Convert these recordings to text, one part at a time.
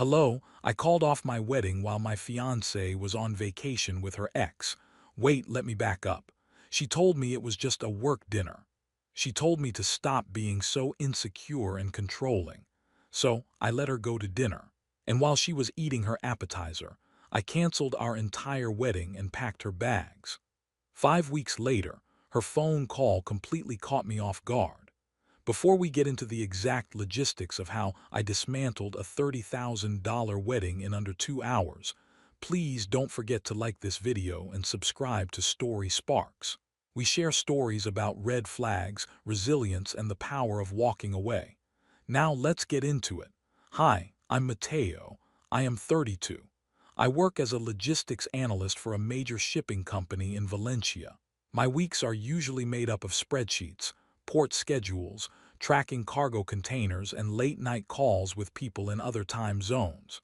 Hello, I called off my wedding while my fiancée was on vacation with her ex. Wait, let me back up. She told me it was just a work dinner. She told me to stop being so insecure and controlling. So I let her go to dinner. And while she was eating her appetizer, I canceled our entire wedding and packed her bags. 5 weeks later, her phone call completely caught me off guard. Before we get into the exact logistics of how I dismantled a $30,000 wedding in under 2 hours, please don't forget to like this video and subscribe to Story Sparks. We share stories about red flags, resilience, and the power of walking away. Now let's get into it. Hi, I'm Mateo. I am 32. I work as a logistics analyst for a major shipping company in Valencia. My weeks are usually made up of spreadsheets, port schedules, tracking cargo containers, and late-night calls with people in other time zones.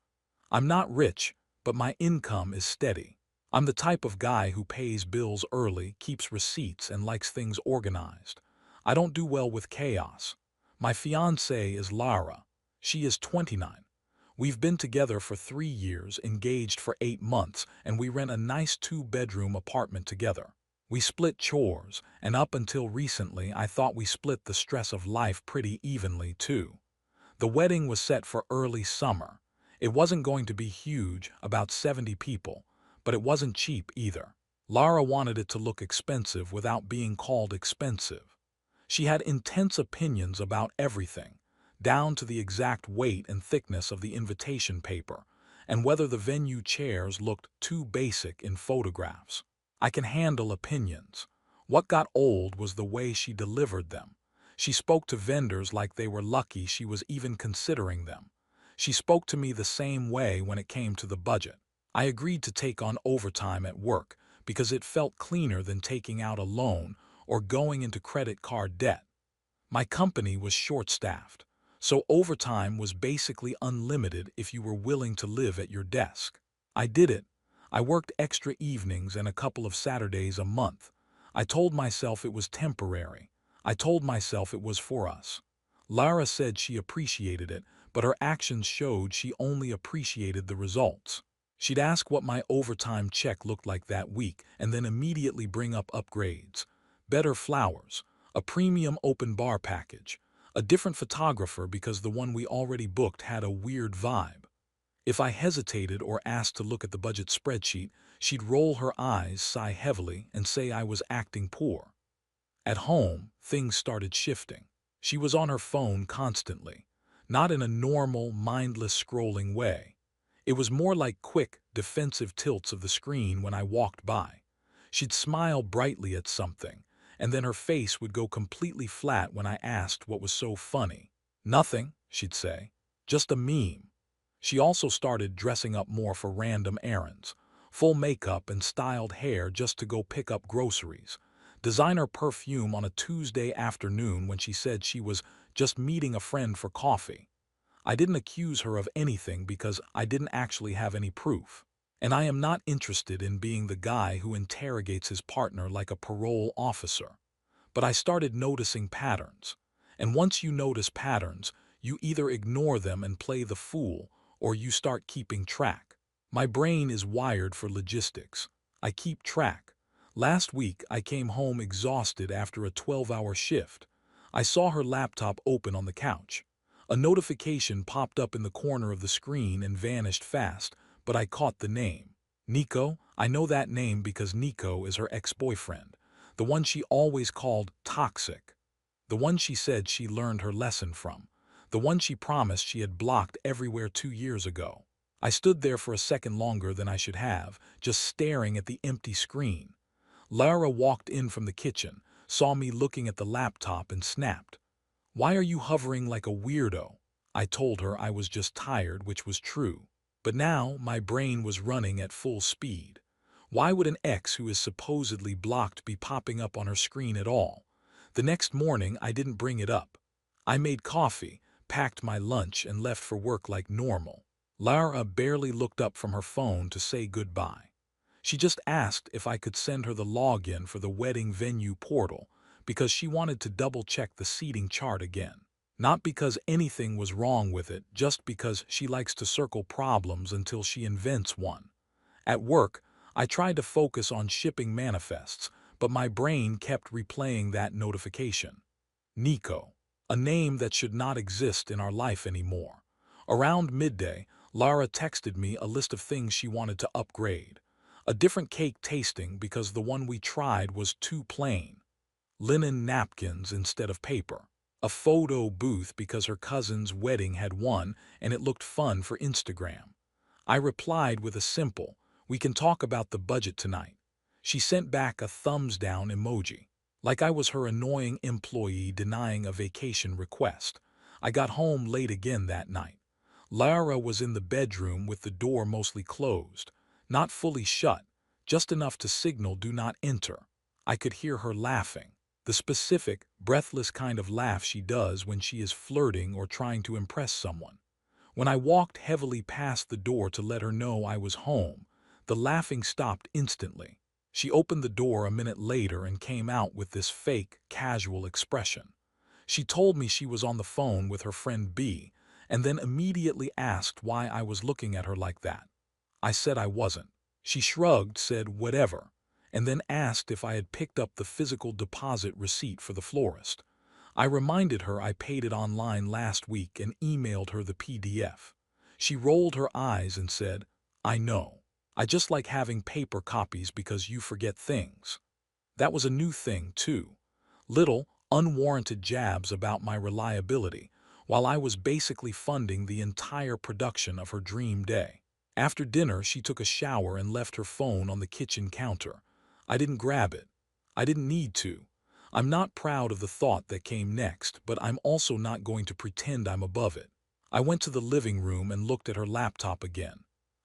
I'm not rich, but my income is steady. I'm the type of guy who pays bills early, keeps receipts, and likes things organized. I don't do well with chaos. My fiancée is Lara. She is 29. We've been together for 3 years, engaged for 8 months, and we rent a nice two-bedroom apartment together. We split chores, and up until recently I thought we split the stress of life pretty evenly too. The wedding was set for early summer. It wasn't going to be huge, about 70 people, but it wasn't cheap either. Lara wanted it to look expensive without being called expensive. She had intense opinions about everything, down to the exact weight and thickness of the invitation paper, and whether the venue chairs looked too basic in photographs. I can handle opinions. What got old was the way she delivered them. She spoke to vendors like they were lucky she was even considering them. She spoke to me the same way when it came to the budget. I agreed to take on overtime at work because it felt cleaner than taking out a loan or going into credit card debt. My company was short-staffed, so overtime was basically unlimited if you were willing to live at your desk. I did it. I worked extra evenings and a couple of Saturdays a month. I told myself it was temporary. I told myself it was for us. Lara said she appreciated it, but her actions showed she only appreciated the results. She'd ask what my overtime check looked like that week and then immediately bring up upgrades. Better flowers, a premium open bar package, a different photographer because the one we already booked had a weird vibe. If I hesitated or asked to look at the budget spreadsheet, she'd roll her eyes, sigh heavily, and say I was acting poor. At home, things started shifting. She was on her phone constantly, not in a normal, mindless scrolling way. It was more like quick, defensive tilts of the screen when I walked by. She'd smile brightly at something, and then her face would go completely flat when I asked what was so funny. Nothing, she'd say, just a meme. She also started dressing up more for random errands, full makeup and styled hair just to go pick up groceries, designer perfume on a Tuesday afternoon when she said she was just meeting a friend for coffee. I didn't accuse her of anything because I didn't actually have any proof. And I am not interested in being the guy who interrogates his partner like a parole officer. But I started noticing patterns. And once you notice patterns, you either ignore them and play the fool, or you start keeping track. My brain is wired for logistics. I keep track. Last week, I came home exhausted after a 12-hour shift. I saw her laptop open on the couch. A notification popped up in the corner of the screen and vanished fast, but I caught the name. Nico? I know that name because Nico is her ex-boyfriend, the one she always called toxic, the one she said she learned her lesson from, the one she promised she had blocked everywhere 2 years ago. I stood there for a second longer than I should have, just staring at the empty screen. Lara walked in from the kitchen, saw me looking at the laptop and snapped. "Why are you hovering like a weirdo?" I told her I was just tired, which was true. But now my brain was running at full speed. Why would an ex who is supposedly blocked be popping up on her screen at all? The next morning I didn't bring it up. I made coffee, packed my lunch, and left for work like normal. Lara barely looked up from her phone to say goodbye. She just asked if I could send her the login for the wedding venue portal because she wanted to double-check the seating chart again. Not because anything was wrong with it, just because she likes to circle problems until she invents one. At work, I tried to focus on shipping manifests, but my brain kept replaying that notification. Nico, a name that should not exist in our life anymore. Around midday, Lara texted me a list of things she wanted to upgrade. A different cake tasting because the one we tried was too plain. Linen napkins instead of paper. A photo booth because her cousin's wedding had one and it looked fun for Instagram. I replied with a simple, "We can talk about the budget tonight." She sent back a thumbs down emoji, like I was her annoying employee denying a vacation request. I got home late again that night. Lara was in the bedroom with the door mostly closed, not fully shut, just enough to signal do not enter. I could hear her laughing, the specific, breathless kind of laugh she does when she is flirting or trying to impress someone. When I walked heavily past the door to let her know I was home, the laughing stopped instantly. She opened the door a minute later and came out with this fake, casual expression. She told me she was on the phone with her friend B, and then immediately asked why I was looking at her like that. I said I wasn't. She shrugged, said whatever, and then asked if I had picked up the physical deposit receipt for the florist. I reminded her I paid it online last week and emailed her the PDF. She rolled her eyes and said, "I know. I just like having paper copies because you forget things." That was a new thing, too. Little, unwarranted jabs about my reliability, while I was basically funding the entire production of her dream day. After dinner, she took a shower and left her phone on the kitchen counter. I didn't grab it. I didn't need to. I'm not proud of the thought that came next, but I'm also not going to pretend I'm above it. I went to the living room and looked at her laptop again.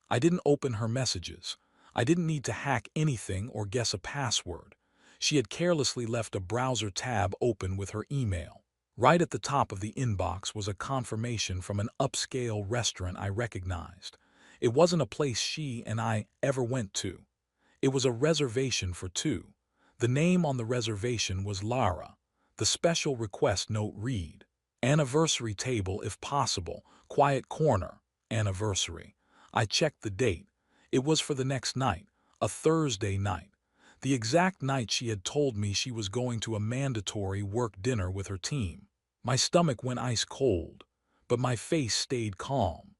I didn't open her messages. I didn't need to hack anything or guess a password. She had carelessly left a browser tab open with her email. Right at the top of the inbox was a confirmation from an upscale restaurant I recognized. It wasn't a place she and I ever went to. It was a reservation for two. The name on the reservation was Lara. The special request note read, "Anniversary table if possible, quiet corner, anniversary." I checked the date. It was for the next night, a Thursday night. The exact night she had told me she was going to a mandatory work dinner with her team. My stomach went ice cold, but my face stayed calm.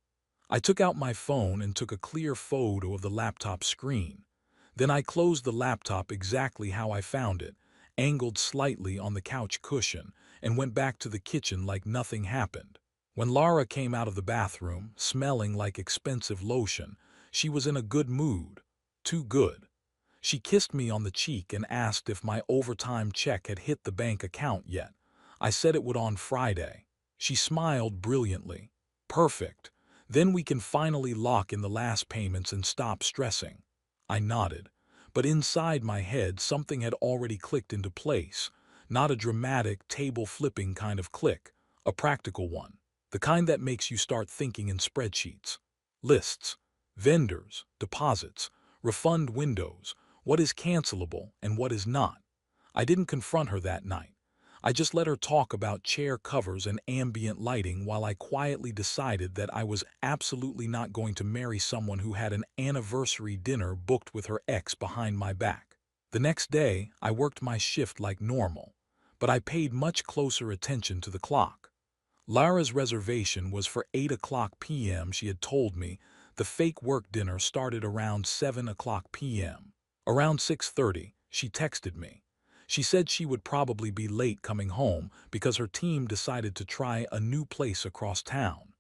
I took out my phone and took a clear photo of the laptop screen. Then I closed the laptop exactly how I found it, angled slightly on the couch cushion, and went back to the kitchen like nothing happened. When Lara came out of the bathroom, smelling like expensive lotion, she was in a good mood. Too good. She kissed me on the cheek and asked if my overtime check had hit the bank account yet. I said it would on Friday. She smiled brilliantly. "Perfect. Then we can finally lock in the last payments and stop stressing." I nodded. But inside my head, something had already clicked into place. Not a dramatic, table-flipping kind of click, a practical one. The kind that makes you start thinking in spreadsheets. Lists, vendors, deposits, refund windows, what is cancelable and what is not. I didn't confront her that night. I just let her talk about chair covers and ambient lighting while I quietly decided that I was absolutely not going to marry someone who had an anniversary dinner booked with her ex behind my back. The next day, I worked my shift like normal, but I paid much closer attention to the clock. Lara's reservation was for 8 o'clock p.m. She had told me. The fake work dinner started around 7 o'clock p.m. Around 6:30, she texted me. She said she would probably be late coming home because her team decided to try a new place across town.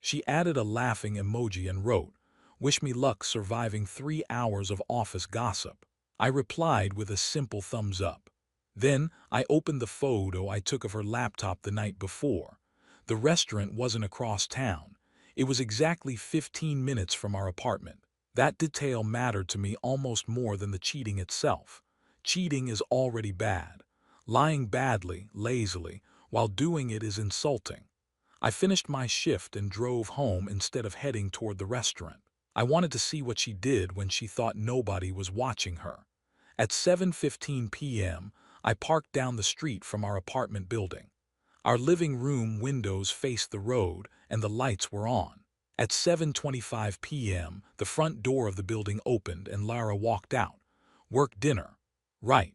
She added a laughing emoji and wrote, "Wish me luck surviving 3 hours of office gossip." I replied with a simple thumbs up. Then I opened the photo I took of her laptop the night before. The restaurant wasn't across town. It was exactly 15 minutes from our apartment. That detail mattered to me almost more than the cheating itself. Cheating is already bad. Lying badly, lazily, while doing it is insulting. I finished my shift and drove home instead of heading toward the restaurant. I wanted to see what she did when she thought nobody was watching her. At 7:15 p.m., I parked down the street from our apartment building. Our living room windows faced the road, and the lights were on. At 7:25 p.m., the front door of the building opened and Lara walked out. Work dinner. Right.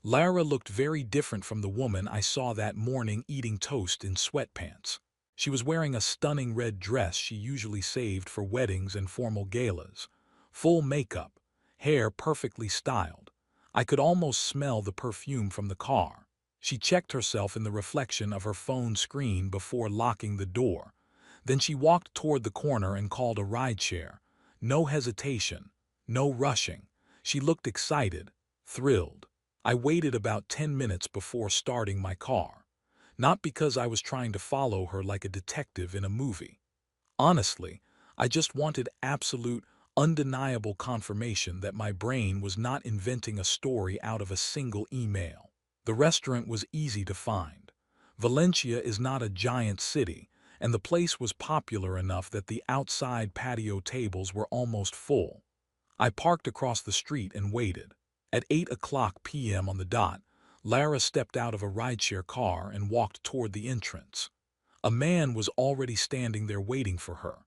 Lara looked very different from the woman I saw that morning eating toast in sweatpants. She was wearing a stunning red dress she usually saved for weddings and formal galas. Full makeup, hair perfectly styled. I could almost smell the perfume from the car. She checked herself in the reflection of her phone screen before locking the door. Then she walked toward the corner and called a rideshare. No hesitation, no rushing. She looked excited, thrilled. I waited about 10 minutes before starting my car. Not because I was trying to follow her like a detective in a movie. Honestly, I just wanted absolute, undeniable confirmation that my brain was not inventing a story out of a single email. The restaurant was easy to find. Valencia is not a giant city, and the place was popular enough that the outside patio tables were almost full. I parked across the street and waited. At 8 p.m. on the dot, Lara stepped out of a rideshare car and walked toward the entrance. A man was already standing there waiting for her.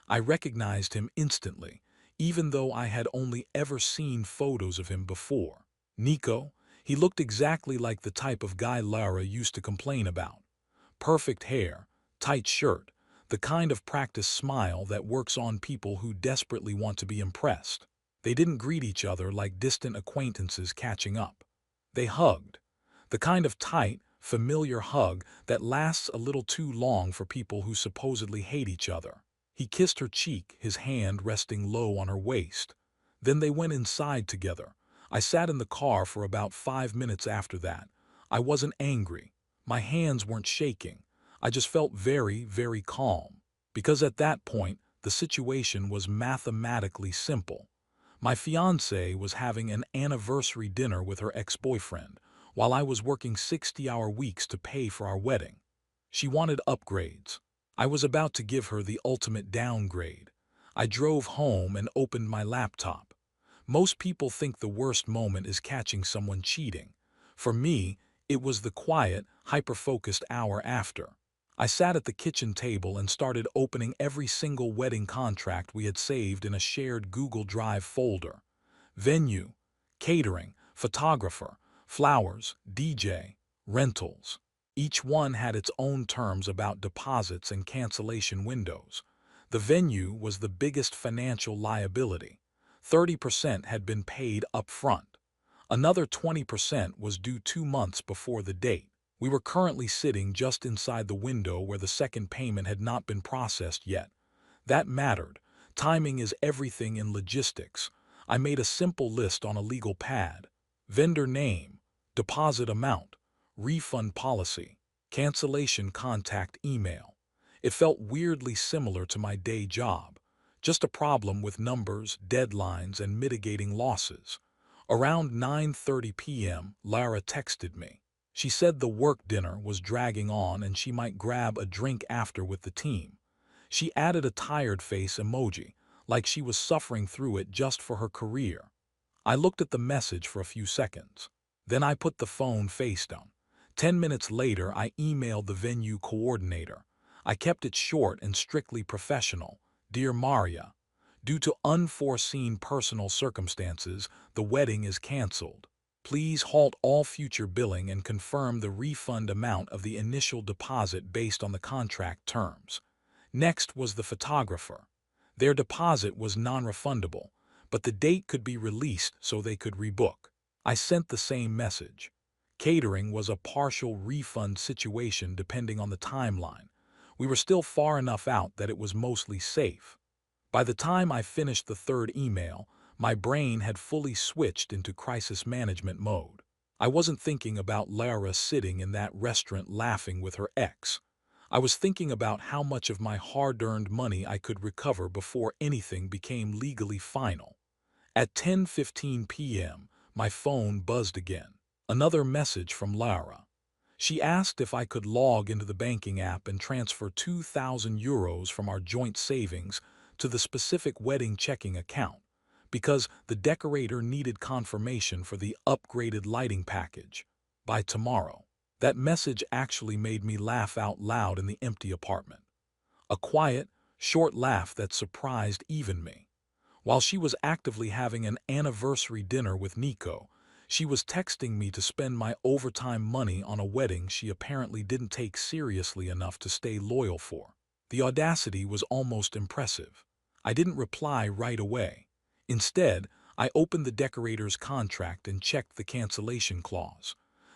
I recognized him instantly, even though I had only ever seen photos of him before. Nico, he looked exactly like the type of guy Lara used to complain about. Perfect hair, tight shirt, the kind of practiced smile that works on people who desperately want to be impressed. They didn't greet each other like distant acquaintances catching up. They hugged. The kind of tight, familiar hug that lasts a little too long for people who supposedly hate each other. He kissed her cheek, his hand resting low on her waist. Then they went inside together. I sat in the car for about 5 minutes after that. I wasn't angry. My hands weren't shaking. I just felt very, very calm. Because at that point, the situation was mathematically simple. My fiancée was having an anniversary dinner with her ex-boyfriend, while I was working 60-hour weeks to pay for our wedding. She wanted upgrades. I was about to give her the ultimate downgrade. I drove home and opened my laptop. Most people think the worst moment is catching someone cheating. For me, it was the quiet, hyper-focused hour after. I sat at the kitchen table and started opening every single wedding contract we had saved in a shared Google Drive folder. Venue, catering, photographer, flowers, DJ, rentals. Each one had its own terms about deposits and cancellation windows. The venue was the biggest financial liability. 30% had been paid up front. Another 20% was due 2 months before the date. We were currently sitting just inside the window where the second payment had not been processed yet. That mattered. Timing is everything in logistics. I made a simple list on a legal pad. Vendor name, deposit amount, refund policy, cancellation contact email. It felt weirdly similar to my day job. Just a problem with numbers, deadlines, and mitigating losses. Around 9:30 p.m., Lara texted me. She said the work dinner was dragging on and she might grab a drink after with the team. She added a tired face emoji, like she was suffering through it just for her career. I looked at the message for a few seconds. Then I put the phone face down. 10 minutes later, I emailed the venue coordinator. I kept it short and strictly professional. Dear Maria, due to unforeseen personal circumstances, the wedding is canceled. Please halt all future billing and confirm the refund amount of the initial deposit based on the contract terms. Next was the photographer. Their deposit was non-refundable, but the date could be released so they could rebook. I sent the same message. Catering was a partial refund situation depending on the timeline. We were still far enough out that it was mostly safe. By the time I finished the third email, my brain had fully switched into crisis management mode. I wasn't thinking about Lara sitting in that restaurant laughing with her ex. I was thinking about how much of my hard-earned money I could recover before anything became legally final. At 10:15 p.m., my phone buzzed again. Another message from Lara. She asked if I could log into the banking app and transfer €2,000 from our joint savings to the specific wedding checking account, because the decorator needed confirmation for the upgraded lighting package by tomorrow. That message actually made me laugh out loud in the empty apartment. A quiet, short laugh that surprised even me. While she was actively having an anniversary dinner with Nico, she was texting me to spend my overtime money on a wedding she apparently didn't take seriously enough to stay loyal for. The audacity was almost impressive. I didn't reply right away. Instead, I opened the decorator's contract and checked the cancellation clause.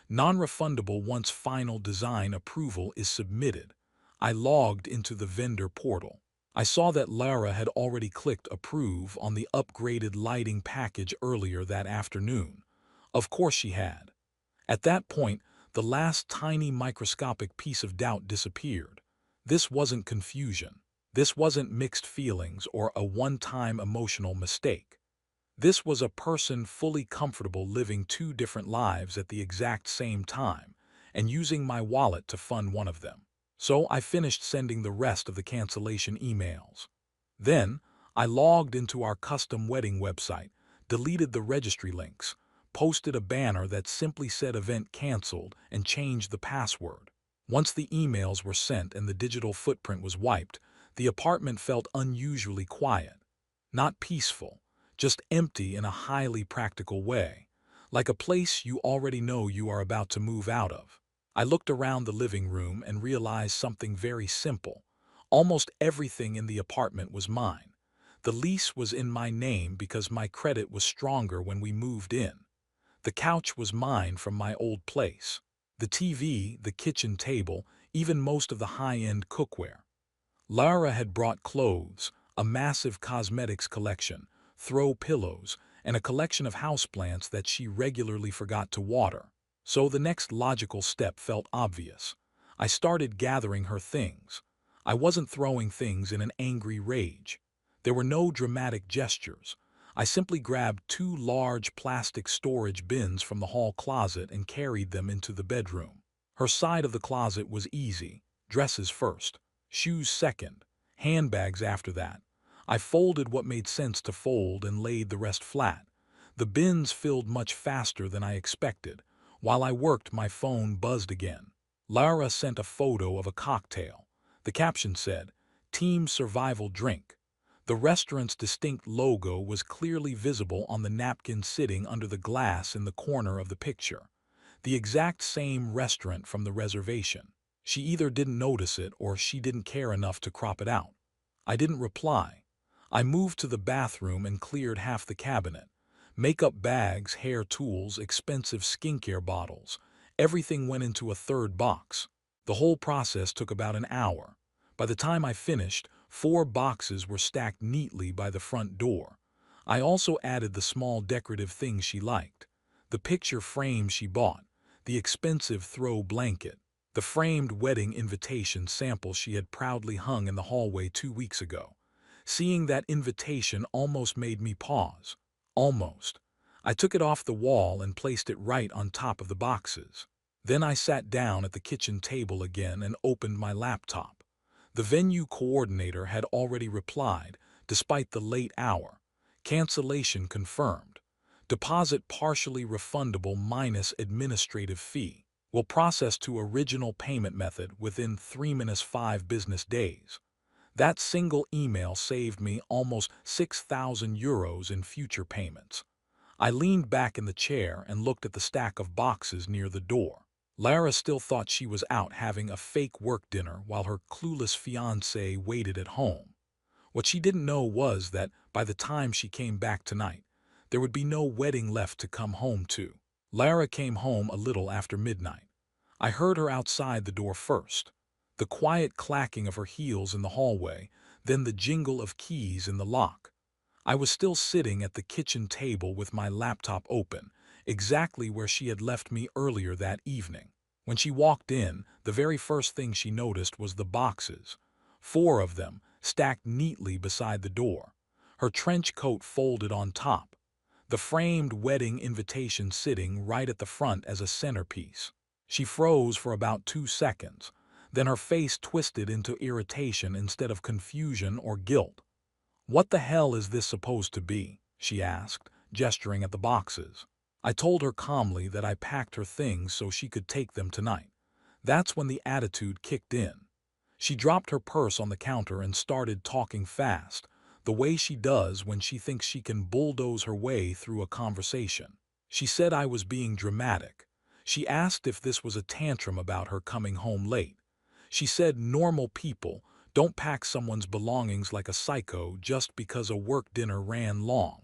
Non-refundable once final design approval is submitted. I logged into the vendor portal. I saw that Lara had already clicked approve on the upgraded lighting package earlier that afternoon. Of course she had. At that point, the last tiny microscopic piece of doubt disappeared. This wasn't confusion. This wasn't mixed feelings or a one-time emotional mistake. This was a person fully comfortable living two different lives at the exact same time and using my wallet to fund one of them. So I finished sending the rest of the cancellation emails. Then, I logged into our custom wedding website, deleted the registry links, posted a banner that simply said event canceled, and changed the password. Once the emails were sent and the digital footprint was wiped, the apartment felt unusually quiet. Not peaceful, just empty in a highly practical way, like a place you already know you are about to move out of. I looked around the living room and realized something very simple. Almost everything in the apartment was mine. The lease was in my name because my credit was stronger when we moved in. The couch was mine from my old place. The TV, the kitchen table, even most of the high-end cookware. Lara had brought clothes, a massive cosmetics collection, throw pillows, and a collection of houseplants that she regularly forgot to water. So the next logical step felt obvious. I started gathering her things. I wasn't throwing things in an angry rage. There were no dramatic gestures. I simply grabbed two large plastic storage bins from the hall closet and carried them into the bedroom. Her side of the closet was easy, dresses first, shoes second, handbags after that. I folded what made sense to fold and laid the rest flat. The bins filled much faster than I expected. While I worked, my phone buzzed again. Lara sent a photo of a cocktail. The caption said, "Team Survival Drink." The restaurant's distinct logo was clearly visible on the napkin sitting under the glass in the corner of the picture. The exact same restaurant from the reservation. She either didn't notice it or she didn't care enough to crop it out. I didn't reply. I moved to the bathroom and cleared half the cabinet. Makeup bags, hair tools, expensive skincare bottles. Everything went into a third box. The whole process took about an hour. By the time I finished, 4 boxes were stacked neatly by the front door. I also added the small decorative things she liked. The picture frame she bought, the expensive throw blanket, the framed wedding invitation sample she had proudly hung in the hallway 2 weeks ago. Seeing that invitation almost made me pause. Almost. I took it off the wall and placed it right on top of the boxes. Then I sat down at the kitchen table again and opened my laptop. The venue coordinator had already replied, despite the late hour. Cancellation confirmed. Deposit partially refundable minus administrative fee. Will process to original payment method within 3-5 business days. That single email saved me almost €6,000 in future payments. I leaned back in the chair and looked at the stack of boxes near the door. Lara still thought she was out having a fake work dinner while her clueless fiancé waited at home. What she didn't know was that by the time she came back tonight, there would be no wedding left to come home to. Lara came home a little after midnight. I heard her outside the door first. The quiet clacking of her heels in the hallway, then the jingle of keys in the lock. I was still sitting at the kitchen table with my laptop open, exactly where she had left me earlier that evening. When she walked in, the very first thing she noticed was the boxes. 4 of them, stacked neatly beside the door. Her trench coat folded on top. The framed wedding invitation sitting right at the front as a centerpiece. She froze for about 2 seconds. Then her face twisted into irritation instead of confusion or guilt. "What the hell is this supposed to be?" she asked, gesturing at the boxes. I told her calmly that I packed her things so she could take them tonight. That's when the attitude kicked in. She dropped her purse on the counter and started talking fast, the way she does when she thinks she can bulldoze her way through a conversation. She said I was being dramatic. She asked if this was a tantrum about her coming home late. She said normal people don't pack someone's belongings like a psycho just because a work dinner ran long.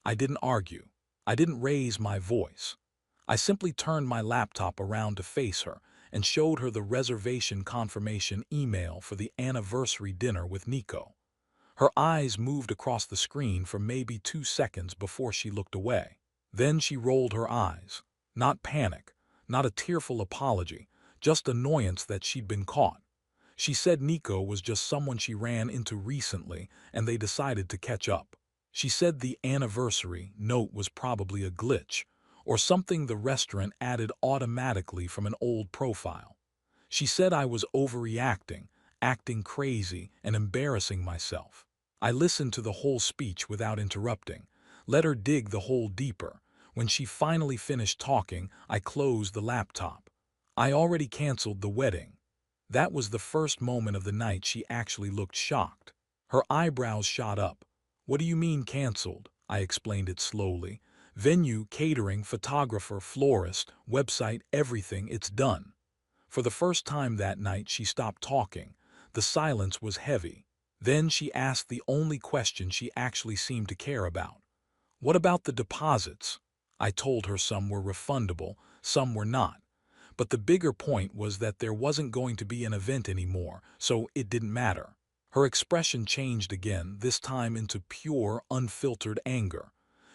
I didn't argue. I didn't raise my voice. I simply turned my laptop around to face her and showed her the reservation confirmation email for the anniversary dinner with Nico. Her eyes moved across the screen for maybe 2 seconds before she looked away. Then she rolled her eyes. Not panic, not a tearful apology, just annoyance that she'd been caught. She said Nico was just someone she ran into recently and they decided to catch up. She said the anniversary note was probably a glitch, or something the restaurant added automatically from an old profile. She said I was overreacting, acting crazy, and embarrassing myself. I listened to the whole speech without interrupting, let her dig the hole deeper. When she finally finished talking, I closed the laptop. I already canceled the wedding. That was the first moment of the night she actually looked shocked. Her eyebrows shot up. What do you mean canceled? I explained it slowly. Venue, catering, photographer, florist, website, everything, it's done. For the first time that night she stopped talking. The silence was heavy. Then she asked the only question she actually seemed to care about. What about the deposits? I told her some were refundable, some were not. But the bigger point was that there wasn't going to be an event anymore, so it didn't matter. Her expression changed again, this time into pure, unfiltered anger.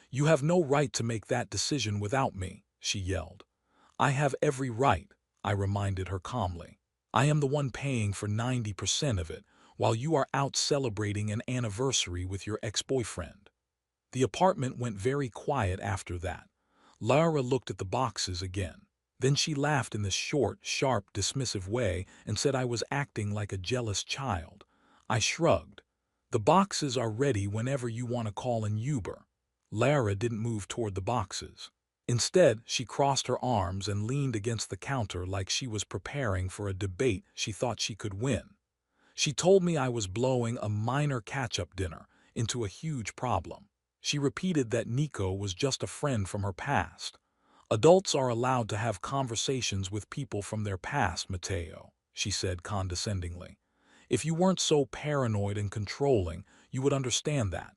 You have no right to make that decision without me, she yelled. I have every right, I reminded her calmly. I am the one paying for 90% of it, while you are out celebrating an anniversary with your ex-boyfriend. The apartment went very quiet after that. Lara looked at the boxes again. Then she laughed in this short, sharp, dismissive way and said I was acting like a jealous child. I shrugged. The boxes are ready whenever you want to call an Uber. Lara didn't move toward the boxes. Instead, she crossed her arms and leaned against the counter like she was preparing for a debate she thought she could win. She told me I was blowing a minor catch-up dinner into a huge problem. She repeated that Nico was just a friend from her past. Adults are allowed to have conversations with people from their past, Matteo, she said condescendingly. If you weren't so paranoid and controlling, you would understand that.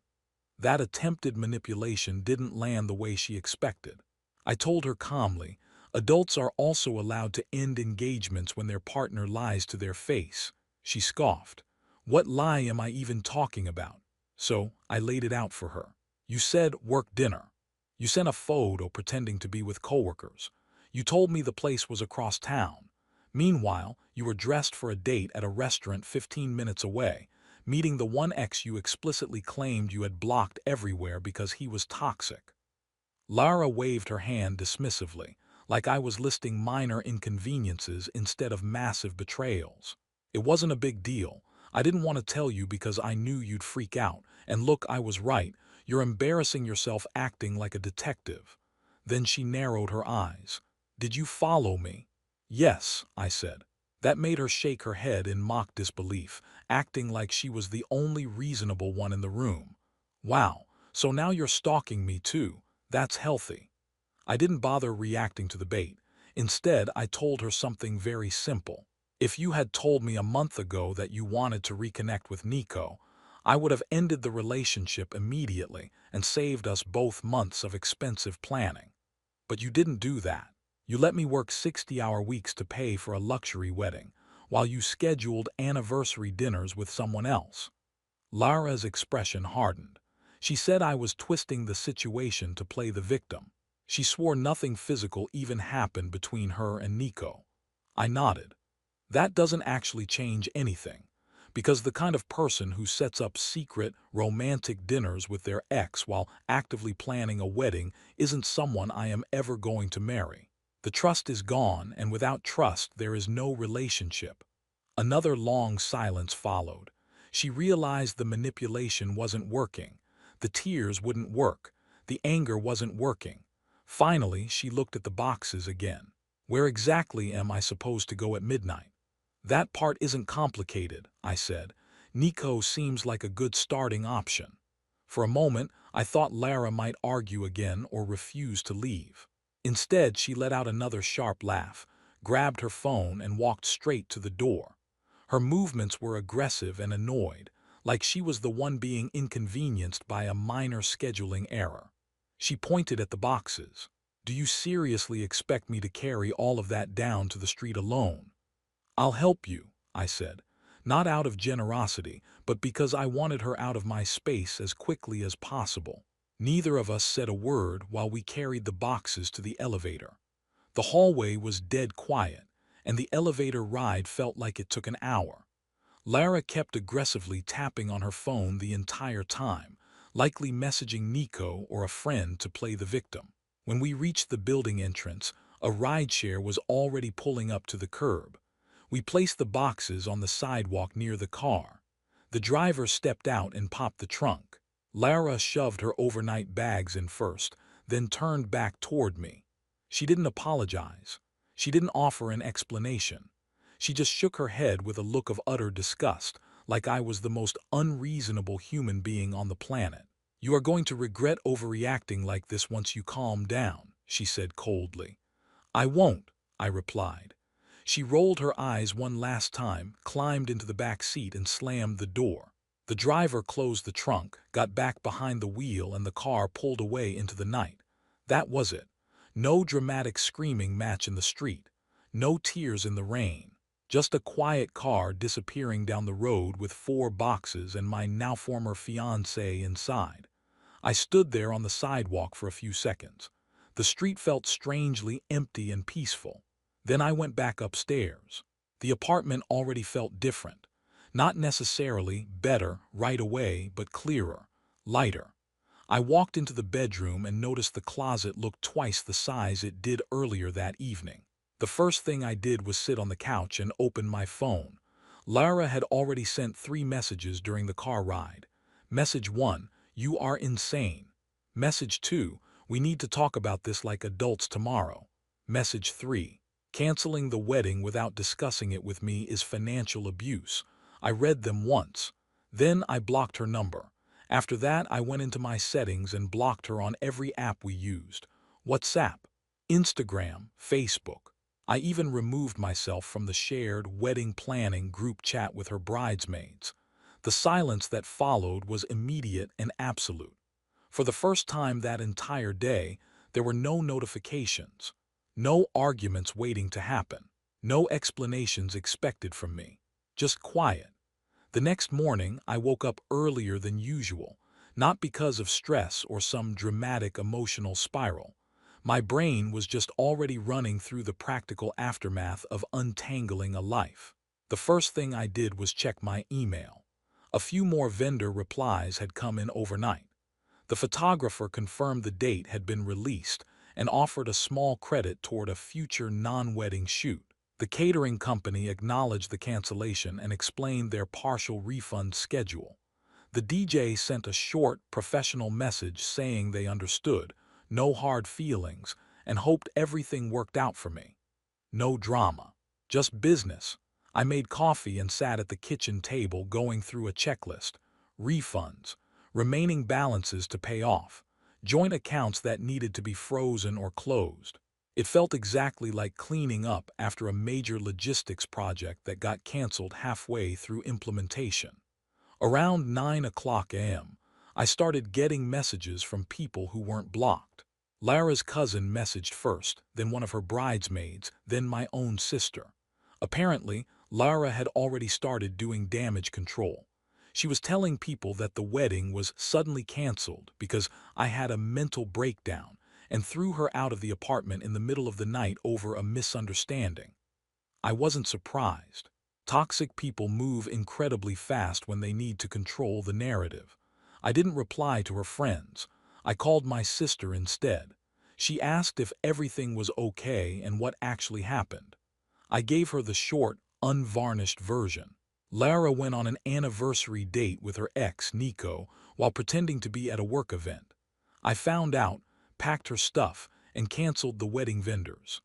That attempted manipulation didn't land the way she expected. I told her calmly, adults are also allowed to end engagements when their partner lies to their face. She scoffed. What lie am I even talking about? So I laid it out for her. You said work dinner. You sent a photo pretending to be with coworkers. You told me the place was across town. Meanwhile, you were dressed for a date at a restaurant 15 minutes away, meeting the one ex you explicitly claimed you had blocked everywhere because he was toxic. Lara waved her hand dismissively, like I was listing minor inconveniences instead of massive betrayals. It wasn't a big deal. I didn't want to tell you because I knew you'd freak out, and look, I was right. You're embarrassing yourself acting like a detective. Then she narrowed her eyes. Did you follow me? Yes, I said. That made her shake her head in mock disbelief, acting like she was the only reasonable one in the room. Wow, so now you're stalking me too. That's healthy. I didn't bother reacting to the bait. Instead, I told her something very simple. If you had told me a month ago that you wanted to reconnect with Nico, I would have ended the relationship immediately and saved us both months of expensive planning. But you didn't do that. You let me work 60-hour weeks to pay for a luxury wedding, while you scheduled anniversary dinners with someone else. Lara's expression hardened. She said I was twisting the situation to play the victim. She swore nothing physical even happened between her and Nico. I nodded. That doesn't actually change anything, because the kind of person who sets up secret, romantic dinners with their ex while actively planning a wedding isn't someone I am ever going to marry. The trust is gone, and without trust there is no relationship. Another long silence followed. She realized the manipulation wasn't working. The tears wouldn't work. The anger wasn't working. Finally, she looked at the boxes again. Where exactly am I supposed to go at midnight? That part isn't complicated, I said. Nico seems like a good starting option. For a moment, I thought Lara might argue again or refuse to leave. Instead, she let out another sharp laugh, grabbed her phone, and walked straight to the door. Her movements were aggressive and annoyed, like she was the one being inconvenienced by a minor scheduling error. She pointed at the boxes. Do you seriously expect me to carry all of that down to the street alone? I'll help you, I said, not out of generosity, but because I wanted her out of my space as quickly as possible. Neither of us said a word while we carried the boxes to the elevator. The hallway was dead quiet, and the elevator ride felt like it took an hour. Lara kept aggressively tapping on her phone the entire time, likely messaging Nico or a friend to play the victim. When we reached the building entrance, a rideshare was already pulling up to the curb. We placed the boxes on the sidewalk near the car. The driver stepped out and popped the trunk. Lara shoved her overnight bags in first, then turned back toward me. She didn't apologize. She didn't offer an explanation. She just shook her head with a look of utter disgust, like I was the most unreasonable human being on the planet. You are going to regret overreacting like this once you calm down, she said coldly. I won't, I replied. She rolled her eyes one last time, climbed into the back seat, and slammed the door. The driver closed the trunk, got back behind the wheel, and the car pulled away into the night. That was it. No dramatic screaming match in the street. No tears in the rain. Just a quiet car disappearing down the road with 4 boxes and my now former fiancé inside. I stood there on the sidewalk for a few seconds. The street felt strangely empty and peaceful. Then I went back upstairs. The apartment already felt different. Not necessarily better right away, but clearer, lighter. I walked into the bedroom and noticed the closet looked twice the size it did earlier that evening. The first thing I did was sit on the couch and open my phone. Lara had already sent 3 messages during the car ride. Message 1, you are insane. Message 2, we need to talk about this like adults tomorrow. Message 3, canceling the wedding without discussing it with me is financial abuse. I read them once. Then I blocked her number. After that, I went into my settings and blocked her on every app we used. WhatsApp, Instagram, Facebook. I even removed myself from the shared wedding planning group chat with her bridesmaids. The silence that followed was immediate and absolute. For the first time that entire day, there were no notifications, no arguments waiting to happen, no explanations expected from me. Just quiet. The next morning, I woke up earlier than usual, not because of stress or some dramatic emotional spiral. My brain was just already running through the practical aftermath of untangling a life. The first thing I did was check my email. A few more vendor replies had come in overnight. The photographer confirmed the date had been released and offered a small credit toward a future non-wedding shoot. The catering company acknowledged the cancellation and explained their partial refund schedule. The DJ sent a short, professional message saying they understood, no hard feelings, and hoped everything worked out for me. No drama, just business. I made coffee and sat at the kitchen table going through a checklist: refunds, remaining balances to pay off, joint accounts that needed to be frozen or closed. It felt exactly like cleaning up after a major logistics project that got canceled halfway through implementation. Around 9 a.m., I started getting messages from people who weren't blocked. Lara's cousin messaged first, then one of her bridesmaids, then my own sister. Apparently, Lara had already started doing damage control. She was telling people that the wedding was suddenly canceled because I had a mental breakdown and threw her out of the apartment in the middle of the night over a misunderstanding. I wasn't surprised. Toxic people move incredibly fast when they need to control the narrative. I didn't reply to her friends. I called my sister instead. She asked if everything was okay and what actually happened. I gave her the short, unvarnished version. Lara went on an anniversary date with her ex, Nico, while pretending to be at a work event. I found out, packed her stuff, and canceled the wedding vendors.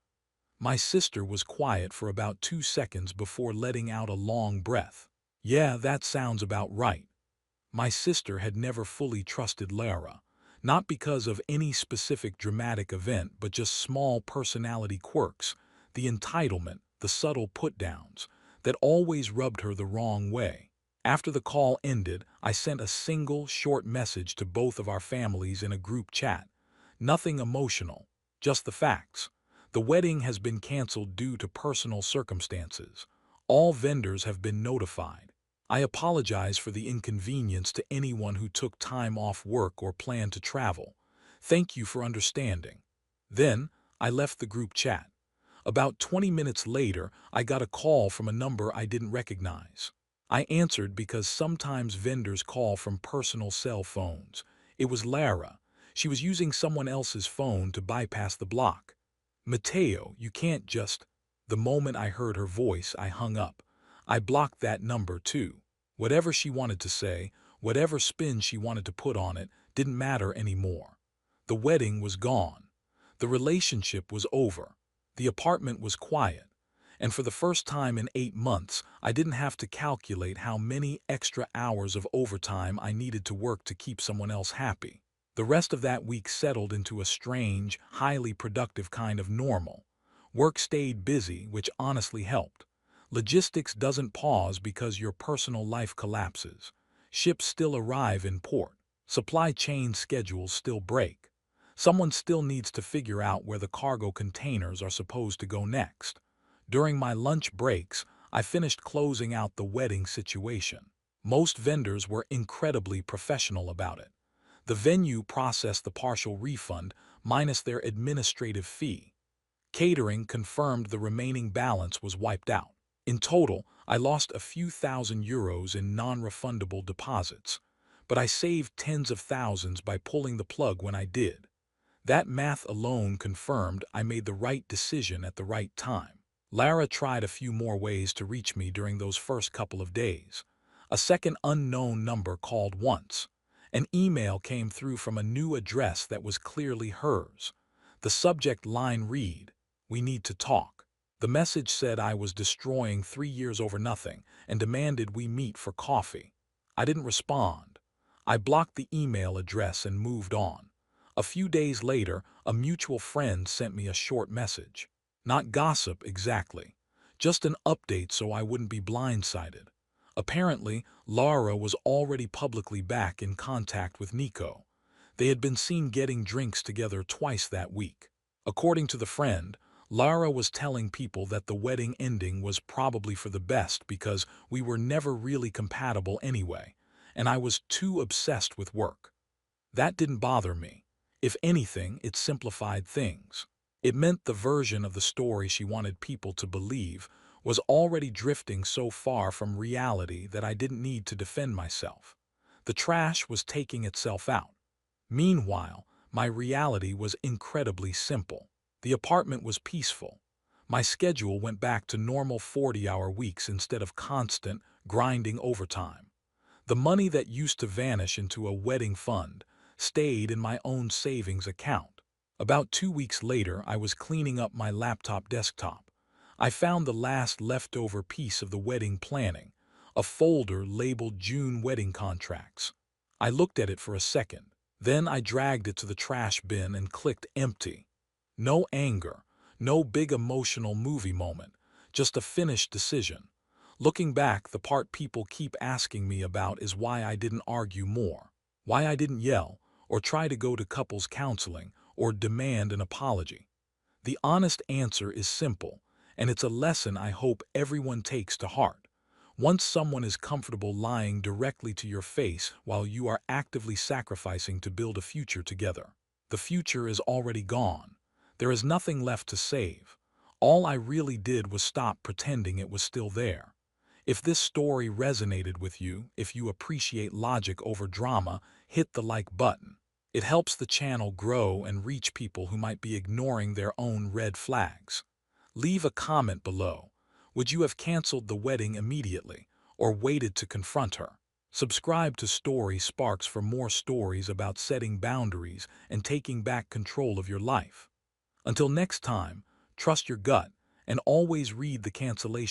My sister was quiet for about 2 seconds before letting out a long breath. Yeah, that sounds about right. My sister had never fully trusted Lara, not because of any specific dramatic event, but just small personality quirks, the entitlement, the subtle put-downs, that always rubbed her the wrong way. After the call ended, I sent a single, short message to both of our families in a group chat. Nothing emotional, just the facts. The wedding has been canceled due to personal circumstances. All vendors have been notified. I apologize for the inconvenience to anyone who took time off work or planned to travel. Thank you for understanding. Then, I left the group chat. About 20 minutes later, I got a call from a number I didn't recognize. I answered because sometimes vendors call from personal cell phones. It was Lara. She was using someone else's phone to bypass the block. Mateo, you can't just... The moment I heard her voice, I hung up. I blocked that number too. Whatever she wanted to say, whatever spin she wanted to put on it, didn't matter anymore. The wedding was gone. The relationship was over. The apartment was quiet. And for the first time in 8 months, I didn't have to calculate how many extra hours of overtime I needed to work to keep someone else happy. The rest of that week settled into a strange, highly productive kind of normal. Work stayed busy, which honestly helped. Logistics doesn't pause because your personal life collapses. Ships still arrive in port. Supply chain schedules still break. Someone still needs to figure out where the cargo containers are supposed to go next. During my lunch breaks, I finished closing out the wedding situation. Most vendors were incredibly professional about it. The venue processed the partial refund minus their administrative fee. Catering confirmed the remaining balance was wiped out. In total, I lost a few thousand euros in non-refundable deposits, but I saved tens of thousands by pulling the plug when I did. That math alone confirmed I made the right decision at the right time. Lara tried a few more ways to reach me during those first couple of days. A second unknown number called once. An email came through from a new address that was clearly hers. The subject line read, "We need to talk." The message said I was destroying 3 years over nothing and demanded we meet for coffee. I didn't respond. I blocked the email address and moved on. A few days later, a mutual friend sent me a short message. Not gossip exactly, just an update so I wouldn't be blindsided. Apparently, Lara was already publicly back in contact with Nico. They had been seen getting drinks together twice that week. According to the friend, Lara was telling people that the wedding ending was probably for the best because we were never really compatible anyway, and I was too obsessed with work. That didn't bother me. If anything, it simplified things. It meant the version of the story she wanted people to believe was already drifting so far from reality that I didn't need to defend myself. The trash was taking itself out. Meanwhile, my reality was incredibly simple. The apartment was peaceful. My schedule went back to normal 40-hour weeks instead of constant, grinding overtime. The money that used to vanish into a wedding fund stayed in my own savings account. About 2 weeks later, I was cleaning up my laptop desktop. I found the last leftover piece of the wedding planning, a folder labeled June wedding contracts. I looked at it for a second. Then I dragged it to the trash bin and clicked empty. No anger, no big emotional movie moment, just a finished decision. Looking back, the part people keep asking me about is why I didn't argue more, why I didn't yell, or try to go to couples counseling, or demand an apology. The honest answer is simple, and it's a lesson I hope everyone takes to heart. Once someone is comfortable lying directly to your face while you are actively sacrificing to build a future together, the future is already gone. There is nothing left to save. All I really did was stop pretending it was still there. If this story resonated with you, if you appreciate logic over drama, hit the like button. It helps the channel grow and reach people who might be ignoring their own red flags. Leave a comment below. Would you have canceled the wedding immediately or waited to confront her? Subscribe to Story Sparks for more stories about setting boundaries and taking back control of your life. Until next time, trust your gut, and always read the cancellation